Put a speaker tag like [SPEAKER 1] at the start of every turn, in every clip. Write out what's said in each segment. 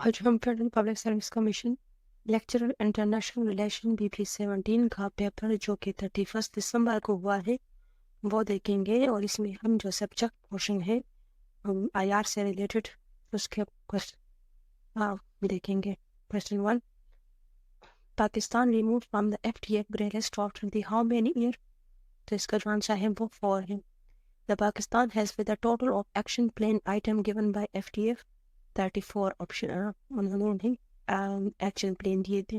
[SPEAKER 1] आज हम federal public service commission lecturer international relation BP 17 का पेपर जो कि 31 दिसंबर को हुआ है वो देखेंगे। और इसमें हम जो सब्जेक्ट पोर्शन है IR से रिलेटेड उसके क्वेश्चन देखेंगे। Question 1, Pakistan remove from the FTA grey list after the how many year. तो इसका जो आंसर है वो 4 है। The Pakistan has with a total of action plan item given by FTA 34 option उन्होंने एक्शन प्लान दिए थे।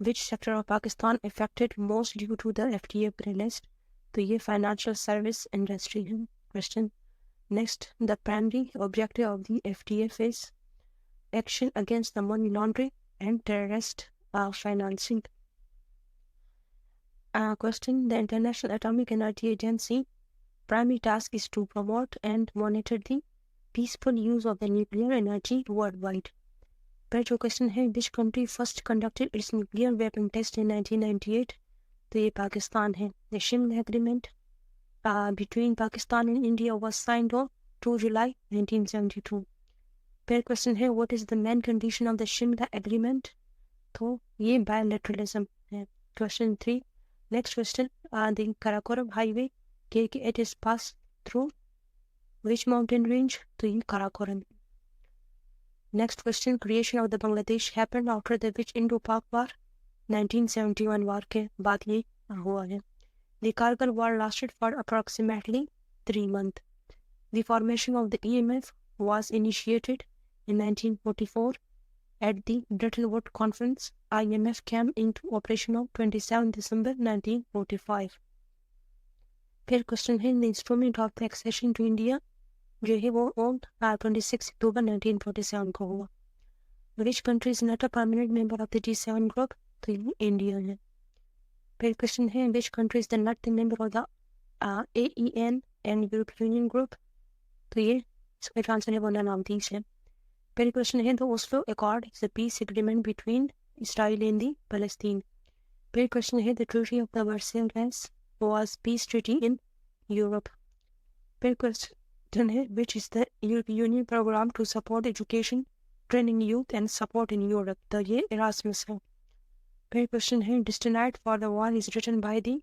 [SPEAKER 1] Which sector of Pakistan affected most due to the FTA grey list. तो ये फाइनेंशियल सर्विस इंडस्ट्री है। Question next, the primary objective of the FTA is action against the money laundering and terrorist financing. Question, the International Atomic Energy Agency primary task is to promote and monitor the peaceful use of the nuclear energy worldwide. पर जो question है, which country first conducted its nuclear weapon test in 1998। तो ये पाकिस्तान है। The Shimla agreement between Pakistan and India was signed on 2 July 1972। फिर question है, what is the main condition of the Shimla agreement. तो ये बायलैटरलिज्म है। Question 3, next question, the Karakoram highway के it is pass through which mountain range. तो ये Karakoram. Next question, creation of the Bangladesh happened after the which Indo-Pak War। 1971 war के बाद ये हुआ है। The Kargil war lasted for approximately 3 months। The formation of the EMF was initiated in 1944 at the Bretton Woods Conference। IMF came into operation on 27 December 1945। फिर question है, the instrument of the accession to India जो है वो on 26 अक्टूबर 1947 को हुआ। Which country is not a permanent member of the G7 group. तो ये India है। फिर क्वेश्चन है, which country is the not the member of the AEN and European union group. तो ये इसका आंसर है वो नामतीस है। फिर क्वेश्चन है, the Oslo accord is the piece agreement between Israel and the Palestine. फिर क्वेश्चन है, the treaty of the Versailles was peace treaty in Europe. फिर क्वेश्चन है, which is the European Union program to support education, training youth and support in Europe। तो ये Erasmus है। फिर question है, Destined for the War is written by the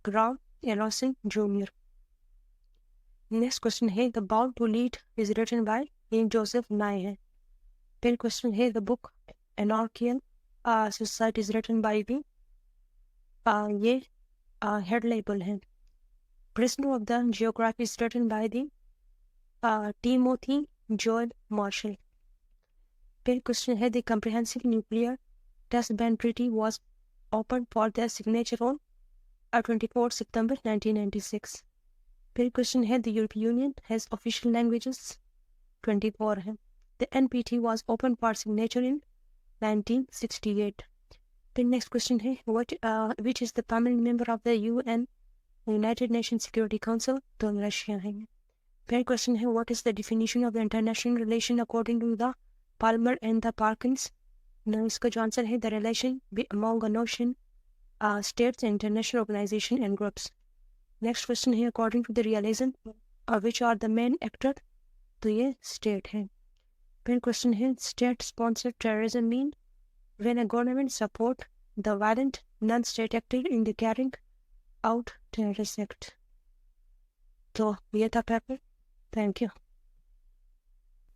[SPEAKER 1] Graf Emerson Jr। Next question है, The Bound to Lead is written by Joseph Nye है। फिर question है, The book Anarchical Society is written by the ये head label है। Prisoner of the Geography is written by the Timothy Joel Marshall। फिर question है, the comprehensive nuclear test ban treaty was open for the signature on 24 September 1996। फिर question है, the European Union has official languages. 24 है। The NPT was open for signature in 1968। फिर next question है, which is the permanent member of the UN United Nation Security Council. तो Russia है। Third question है, what is the definition of the international relation according to the Palmer and the Parkins। Now इसका जो answer है, the relation among a nation, states, international organization and groups। Next question है, according to the realism which are the main actor। तो ये state है। Third question है, state sponsored terrorism mean when a government support the violent non-state actor in the carrying out terrorist act। तो ये था paper. Thank you.